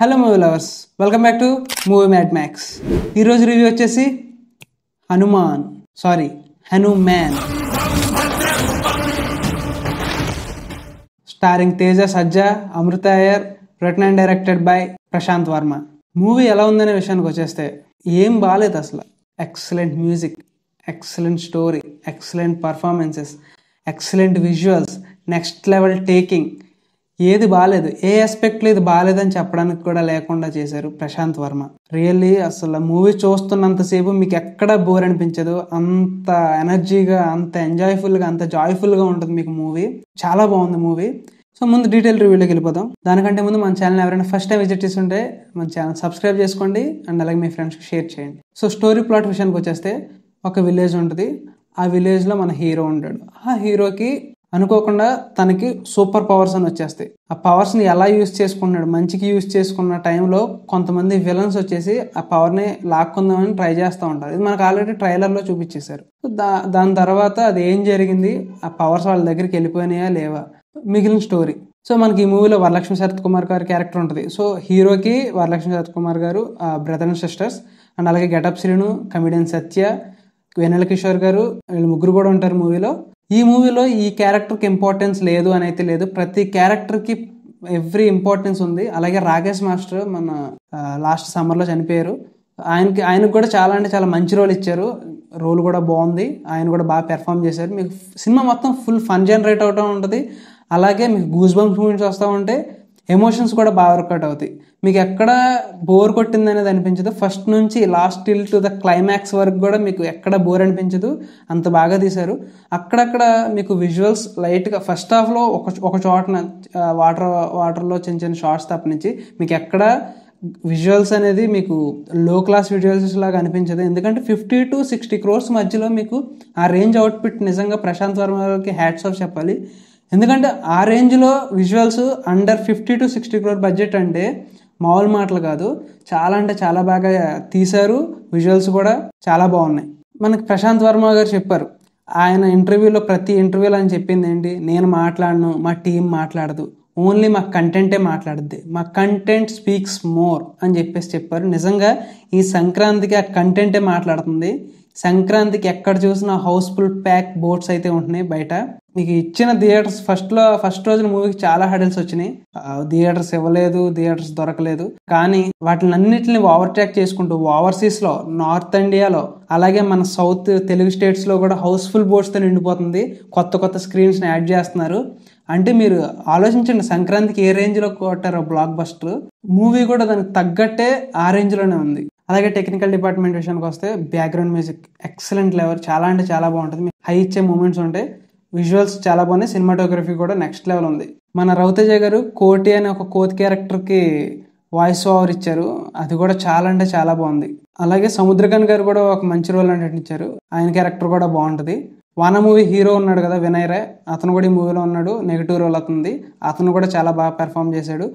Hello movie lovers, welcome back to movie Mad Max. ఈరోజు review వచ్చేసి Hanuman starring Teja Sajja, Amritha Aiyer, written and directed by Prasanth Varma. Movie ఎలా ఉందనే విషయానికి వచ్చేస్తే ఏం బాగాలేదు అసలు. Excellent music, excellent story, excellent performances, excellent visuals, next level taking. ఏది బాగాలేదు, ఏ ఆస్పెక్ట్లో ఇది బాగాలేదని చెప్పడానికి కూడా లేకుండా చేశారు ప్రశాంత్ వర్మ. రియల్లీ అసలు మూవీ చూస్తున్నంతసేపు మీకు ఎక్కడ బోర్ అనిపించదు. అంత ఎనర్జీగా, అంత ఎంజాయ్ఫుల్గా, అంత జాయ్ఫుల్గా ఉంటుంది మీకు మూవీ. చాలా బాగుంది మూవీ. సో ముందు డీటెయిల్ రివ్యూలోకి వెళ్ళిపోదాం. దానికంటే ముందు మన ఛానల్ ఎవరైనా ఫస్ట్ టైం విజిట్ చేస్తుంటే మన ఛానల్ సబ్స్క్రైబ్ చేసుకోండి అండ్ అలాగే మీ ఫ్రెండ్స్కి షేర్ చేయండి. సో స్టోరీ ప్లాట్ విషయానికి వచ్చేస్తే ఒక విలేజ్ ఉంటుంది. ఆ విలేజ్లో మన హీరో ఉంటాడు. ఆ హీరోకి అనుకోకుండా తనకి సూపర్ పవర్స్ అని వచ్చేస్తాయి. ఆ పవర్స్ని ఎలా యూజ్ చేసుకున్నాడు, మంచికి యూజ్ చేసుకున్న టైంలో కొంతమంది విలన్స్ వచ్చేసి ఆ పవర్ని లాక్కుందామని ట్రై చేస్తూ ఉంటారు. ఇది మనకు ఆల్రెడీ ట్రైలర్లో చూపించేశారు. దాని తర్వాత అది ఏం జరిగింది, ఆ పవర్స్ వాళ్ళ దగ్గరికి వెళ్ళిపోయినాయా లేవా, మిగిలిన స్టోరీ. సో మనకి ఈ మూవీలో వరలక్ష్మి శరత్ కుమార్ గారి క్యారెక్టర్ ఉంటుంది. సో హీరోకి వరలక్ష్మి శరత్ కుమార్ గారు బ్రదర్ అండ్ సిస్టర్స్, అండ్ అలాగే గెటప్ శ్రీను, కమిడియన్ సత్య, వెన్నెల కిషోర్ గారు, వీళ్ళు ముగ్గురు కూడా ఉంటారు మూవీలో. ఈ మూవీలో ఈ క్యారెక్టర్కి ఇంపార్టెన్స్ లేదు అని అయితే లేదు, ప్రతి క్యారెక్టర్కి ఎవ్రీ ఇంపార్టెన్స్ ఉంది. అలాగే రాకేష్ మాస్టర్ మన లాస్ట్ సమ్మర్లో చనిపోయారు. ఆయనకు కూడా చాలా అంటే చాలా మంచి రోల్ ఇచ్చారు. రోల్ కూడా బాగుంది, ఆయన కూడా బాగా పెర్ఫామ్ చేశారు. మీకు సినిమా మొత్తం ఫుల్ ఫన్ జనరేట్ అవుతూ ఉంటుంది. అలాగే మీకు గూస్ బంప్స్ మూమెంట్స్ వస్తూ ఉంటే ఎమోషన్స్ కూడా బాగా వర్కౌట్ అవుతాయి. మీకు ఎక్కడ బోర్ కొట్టింది అనేది అనిపించదు. ఫస్ట్ నుంచి last till to the climax వరకు కూడా మీకు ఎక్కడ బోర్ అనిపించదు, అంత బాగా తీశారు. అక్కడక్కడ మీకు విజువల్స్ లైట్గా ఫస్ట్ హాఫ్లో ఒక చోటన వాటర్లో చిన్న చిన్న షార్ట్స్ తప్పనించి మీకు ఎక్కడ విజువల్స్ అనేది మీకు లో క్లాస్ విజువల్స్ లాగా అనిపించదు. ఎందుకంటే 50 to 60 crores మధ్యలో మీకు ఆ రేంజ్ అవుట్పుట్ నిజంగా ప్రశాంత్ వర్మకి హ్యాట్స్ ఆఫ్ చెప్పాలి. ఎందుకంటే ఆ రేంజ్లో visuals under 50 to 60 crore budget అంటే మామూలు మాటలు కాదు. చాలా అంటే చాలా బాగా తీశారు. విజువల్స్ కూడా చాలా బాగున్నాయి. మనకి ప్రశాంత్ వర్మ గారు చెప్పారు, ఆయన ఇంటర్వ్యూలో ప్రతి ఇంటర్వ్యూలో ఆయన చెప్పింది ఏంటి, నేను మాట్లాడను, మా టీం మాట్లాడదు, ఓన్లీ మా కంటెంటే మాట్లాడుద్ది, మా కంటెంట్ స్పీక్స్ మోర్ అని చెప్పారు. నిజంగా ఈ సంక్రాంతికి ఆ కంటెంటే మాట్లాడుతుంది. సంక్రాంతికి ఎక్కడ చూసినా హౌస్ఫుల్ ప్యాక్ బోట్స్ అయితే ఉంటున్నాయి బయట. మీకు ఇచ్చిన థియేటర్స్ ఫస్ట్ రోజున మూవీకి చాలా హెడల్స్ వచ్చినాయి. థియేటర్స్ ఇవ్వలేదు, థియేటర్స్ దొరకలేదు. కానీ వాటిని అన్నిటిని ఓవర్టేక్ చేసుకుంటూ ఓవర్సీస్లో, నార్త్ ఇండియాలో, అలాగే మన సౌత్ తెలుగు స్టేట్స్లో కూడా హౌస్ఫుల్ బోట్స్తో నిండిపోతుంది. కొత్త స్క్రీన్స్ని యాడ్ చేస్తున్నారు. అంటే మీరు ఆలోచించండి, సంక్రాంతికి ఏ రేంజ్లో కొట్టారో బ్లాక్ బస్టర్. మూవీ కూడా దానికి తగ్గట్టే ఆ రేంజ్లోనే ఉంది. అలాగే టెక్నికల్ డిపార్ట్మెంట్ విషయానికి వస్తే బ్యాక్గ్రౌండ్ మ్యూజిక్ ఎక్సలెంట్ లెవెల్, చాలా అంటే చాలా బాగుంటుంది. హై ఇచ్చే మూమెంట్స్ ఉంటాయి. విజువల్స్ చాలా బాగున్నాయి. సినిమాటోగ్రఫీ కూడా నెక్స్ట్ లెవెల్ ఉంది. మన రవితేజ గారు కోటి అనే ఒక కోతి క్యారెక్టర్కి వాయిస్ ఓవర్ ఇచ్చారు. అది కూడా చాలా అంటే చాలా బాగుంది. అలాగే సముద్రకాంత్ గారు కూడా ఒక మంచి రోల్ నటించారు. ఆయన క్యారెక్టర్ కూడా బాగుంటుంది. వాన మూవీ హీరో ఉన్నాడు కదా వినయ్ రాయ్, అతను కూడా ఈ మూవీలో ఉన్నాడు. నెగిటివ్ రోల్ అవుతుంది. అతను కూడా చాలా బాగా పెర్ఫామ్ చేశాడు.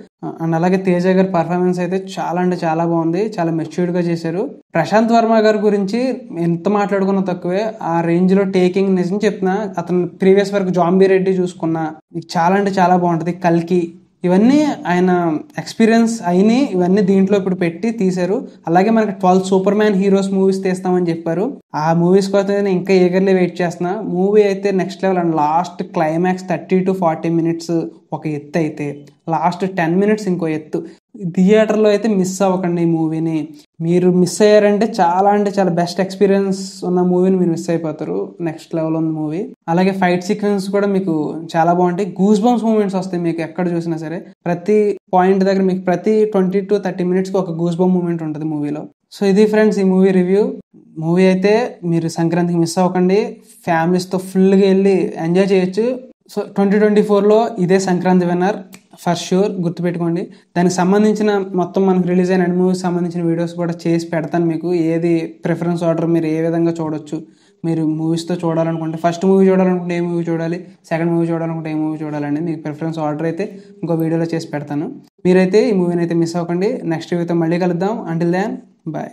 అండ్ అలాగే తేజ గారి పర్ఫార్మెన్స్ అయితే చాలా అంటే చాలా బాగుంది. చాలా మెచ్యూర్డ్గా చేశారు. ప్రశాంత్ వర్మ గారి గురించి ఎంత మాట్లాడుకున్నా తక్కువే. ఆ రేంజ్లో టేకింగ్ నిజం చెప్తున్నా, అతను ప్రీవియస్ వరకు జాంబీ రెడ్డి చూసుకున్నా చాలా అంటే చాలా బాగుంటుంది. కల్కి, ఇవన్నీ ఆయన ఎక్స్పీరియన్స్ అయినాయి. ఇవన్నీ దీంట్లో ఇప్పుడు పెట్టి తీశారు. అలాగే మనకి 12 సూపర్ మ్యాన్ హీరోస్ మూవీస్ తీస్తామని చెప్పారు. ఆ మూవీస్ కోసం నేను ఇంకా ఈగర్లీ వెయిట్ చేస్తున్నా. మూవీ అయితే next level and last climax 30 to 40 minutes ఒక ఎత్తు అయితే లాస్ట్ 10 minutes ఇంకో ఎత్తు. థియేటర్లో అయితే మిస్ అవ్వకండి ఈ మూవీని. మీరు మిస్ అయ్యారంటే చాలా అంటే చాలా బెస్ట్ ఎక్స్పీరియన్స్ ఉన్న మూవీని మీరు మిస్ అయిపోతారు. నెక్స్ట్ లెవెల్ ఉంది మూవీ. అలాగే ఫైట్ సీక్వెన్స్ కూడా మీకు చాలా బాగుంటాయి. గూస్ బంప్స్ మూమెంట్స్ వస్తాయి మీకు ఎక్కడ చూసినా సరే. ప్రతి పాయింట్ దగ్గర మీకు ప్రతి 20 to 30 minutes ఒక గూస్ బంప్ మూమెంట్ ఉంటుంది మూవీలో. సో ఇది ఫ్రెండ్స్ ఈ మూవీ రివ్యూ. మూవీ అయితే మీరు సంక్రాంతికి మిస్ అవ్వకండి. ఫ్యామిలీస్తో ఫుల్గా వెళ్ళి ఎంజాయ్ చేయొచ్చు. సో 2024లో ఇదే సంక్రాంతి విన్నర్ ఫర్ షూర్, గుర్తుపెట్టుకోండి. దానికి సంబంధించిన మొత్తం మనకు రిలీజ్ అయిన మూవీకి సంబంధించిన వీడియోస్ కూడా చేసి పెడతాను మీకు. ఏది ప్రిఫరెన్స్ ఆర్డర్ మీరు ఏ విధంగా చూడొచ్చు, మీరు మూవీస్తో చూడాలనుకుంటే, ఫస్ట్ మూవీ చూడాలనుకుంటే ఏ మూవీ చూడాలి, సెకండ్ మూవీ చూడాలనుకుంటే ఏ మూవీ చూడాలండి, మీకు ప్రిఫరెన్స్ ఆర్డర్ అయితే ఇంకో వీడియోలో చేసి పెడతాను. మీరైతే ఈ మూవీని అయితే మిస్ అవ్వకండి. నెక్స్ట్ వీడియోతో మళ్ళీ కలుద్దాం. Until then bye.